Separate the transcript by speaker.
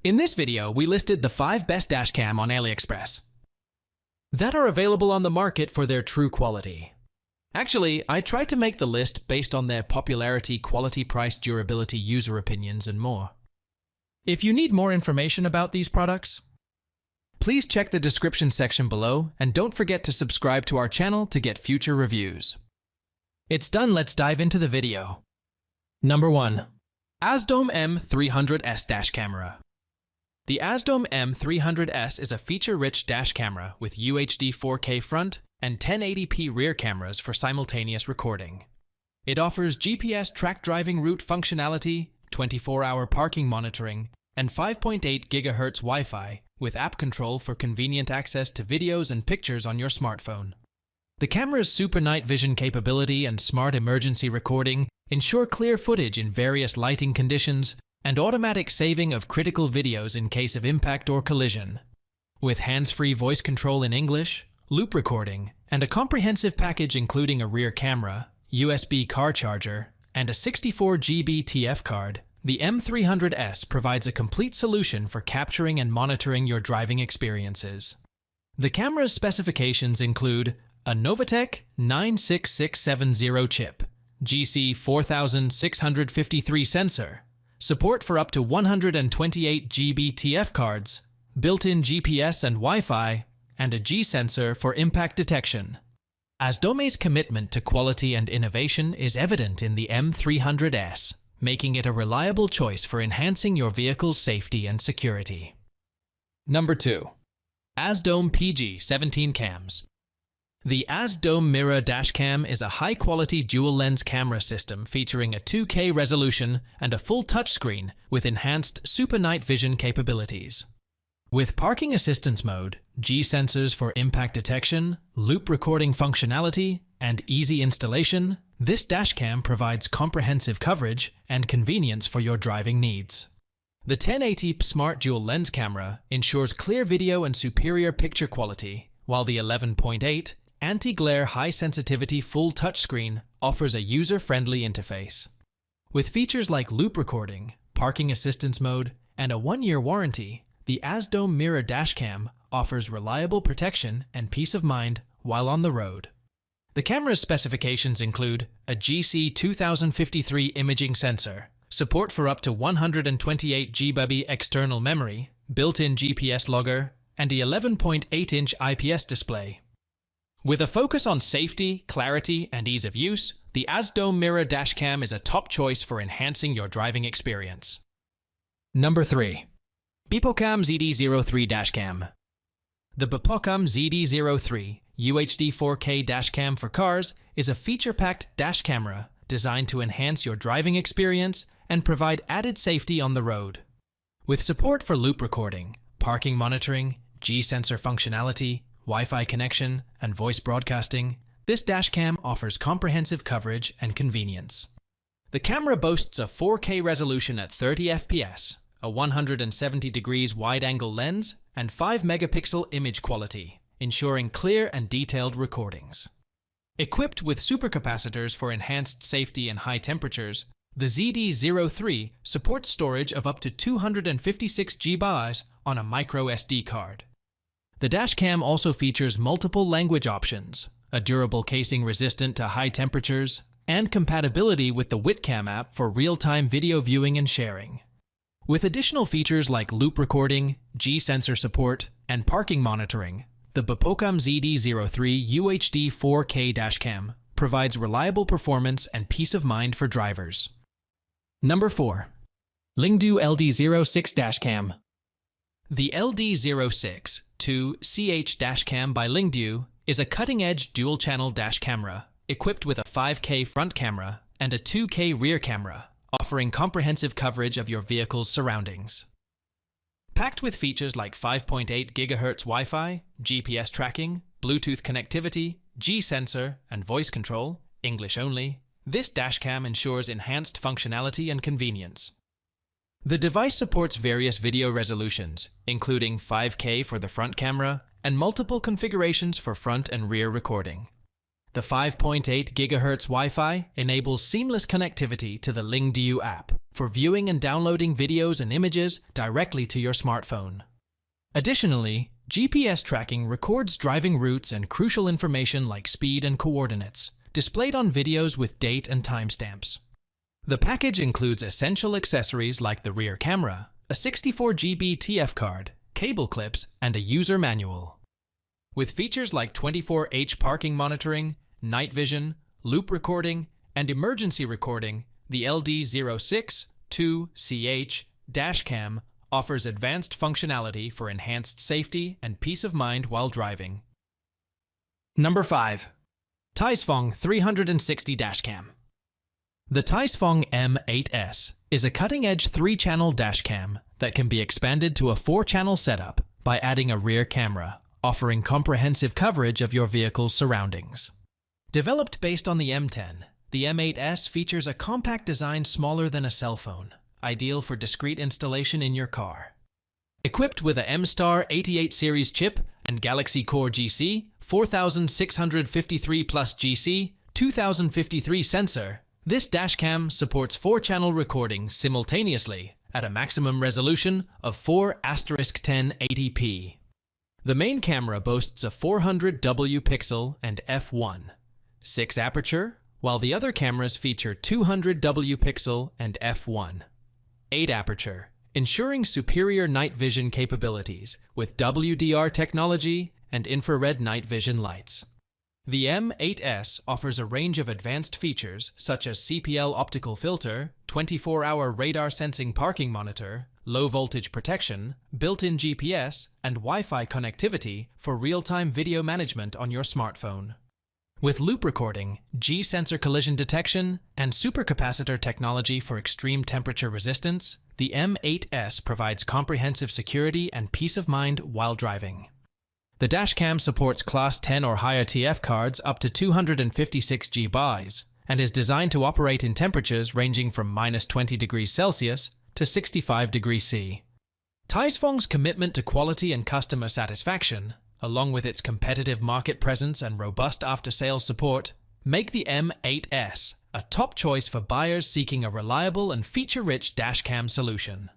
Speaker 1: In this video, we listed the 5 best dashcam on AliExpress that are available on the market for their true quality. Actually, I tried to make the list based on their popularity, quality, price, durability, user opinions, and more. If you need more information about these products, please check the description section below and don't forget to subscribe to our channel to get future reviews. It's done, let's dive into the video. Number 1. AZDOME M300S Dash Camera. The AZDOME M300S is a feature-rich dash camera with UHD 4K front and 1080p rear cameras for simultaneous recording. It offers GPS track driving route functionality, 24-hour parking monitoring, and 5.8 GHz Wi-Fi with app control for convenient access to videos and pictures on your smartphone. The camera's super night vision capability and smart emergency recording ensure clear footage in various lighting conditions and automatic saving of critical videos in case of impact or collision. With hands-free voice control in English, loop recording, and a comprehensive package including a rear camera, USB car charger, and a 64 GB TF card, the M300S provides a complete solution for capturing and monitoring your driving experiences. The camera's specifications include a Novatec 96670 chip, GC 4653 sensor, support for up to 128 GB TF cards, built-in GPS and Wi-Fi, and a G sensor for impact detection. AZDOME's commitment to quality and innovation is evident in the M300S, making it a reliable choice for enhancing your vehicle's safety and security. Number 2. AZDOME PG17 Cams. The AZDOME Mirror Dashcam is a high-quality dual-lens camera system featuring a 2K resolution and a full touchscreen with enhanced super night vision capabilities. With parking assistance mode, G sensors for impact detection, loop recording functionality, and easy installation, this dashcam provides comprehensive coverage and convenience for your driving needs. The 1080 Smart Dual Lens camera ensures clear video and superior picture quality, while the 11.8 Anti-glare high-sensitivity full touchscreen offers a user-friendly interface. With features like loop recording, parking assistance mode, and a 1-year warranty, the AZDOME Mirror Dashcam offers reliable protection and peace of mind while on the road. The camera's specifications include a GC 2053 imaging sensor, support for up to 128 GB external memory, built-in GPS logger, and a 11.8-inch IPS display. With a focus on safety, clarity, and ease of use, the AZDOME Mirror Dashcam is a top choice for enhancing your driving experience. Number 3. BEPOCAM ZD03 Dashcam. The BEPOCAM ZD03 UHD 4K Dashcam for cars is a feature-packed dash camera designed to enhance your driving experience and provide added safety on the road. With support for loop recording, parking monitoring, G-sensor functionality, Wi-Fi connection, and voice broadcasting, this dashcam offers comprehensive coverage and convenience. The camera boasts a 4K resolution at 30 fps, a 170 degrees wide-angle lens, and 5-megapixel image quality, ensuring clear and detailed recordings. Equipped with supercapacitors for enhanced safety and high temperatures, the ZD03 supports storage of up to 256 GB on a micro SD card. The dashcam also features multiple language options, a durable casing resistant to high temperatures, and compatibility with the WitCam app for real-time video viewing and sharing. With additional features like loop recording, G-sensor support, and parking monitoring, the BEPOCAM ZD03 UHD 4K Dashcam provides reliable performance and peace of mind for drivers. Number 4. LINGDU LD06 Dashcam. The LD06 2CH Dashcam by LINGDU is a cutting-edge dual-channel dash camera equipped with a 5K front camera and a 2K rear camera, offering comprehensive coverage of your vehicle's surroundings. Packed with features like 5.8 GHz Wi-Fi, GPS tracking, Bluetooth connectivity, G-sensor, and voice control, English only, this dashcam ensures enhanced functionality and convenience. The device supports various video resolutions, including 5K for the front camera and multiple configurations for front and rear recording. The 5.8 GHz Wi-Fi enables seamless connectivity to the LINGDU app for viewing and downloading videos and images directly to your smartphone. Additionally, GPS tracking records driving routes and crucial information like speed and coordinates, displayed on videos with date and timestamps. The package includes essential accessories like the rear camera, a 64 GB TF card, cable clips, and a user manual. With features like 24H parking monitoring, night vision, loop recording, and emergency recording, the LD06-2CH dashcam offers advanced functionality for enhanced safety and peace of mind while driving. Number 5. TiESFONG 360 Dashcam. The TiESFONG M8S is a cutting-edge 3-channel dashcam that can be expanded to a 4-channel setup by adding a rear camera, offering comprehensive coverage of your vehicle's surroundings. Developed based on the M10, the M8S features a compact design smaller than a cell phone, ideal for discreet installation in your car. Equipped with a M-Star 88 series chip and Galaxy Core GC 4653 Plus GC 2053 sensor, this dashcam supports 4-channel recording simultaneously at a maximum resolution of 4*1080p. The main camera boasts a 400W pixel and f1, 6 aperture, while the other cameras feature 200W pixel and f1, 8 aperture, ensuring superior night vision capabilities with WDR technology and infrared night vision lights. The M8S offers a range of advanced features such as CPL optical filter, 24-hour radar sensing parking monitor, low voltage protection, built-in GPS, and Wi-Fi connectivity for real-time video management on your smartphone. With loop recording, G-sensor collision detection, and supercapacitor technology for extreme temperature resistance, the M8S provides comprehensive security and peace of mind while driving. The dashcam supports Class 10 or higher TF cards up to 256 GB and is designed to operate in temperatures ranging from -20 degrees Celsius to 65 degrees C. TiESFONG's commitment to quality and customer satisfaction, along with its competitive market presence and robust after-sales support, make the M8S a top choice for buyers seeking a reliable and feature-rich dashcam solution.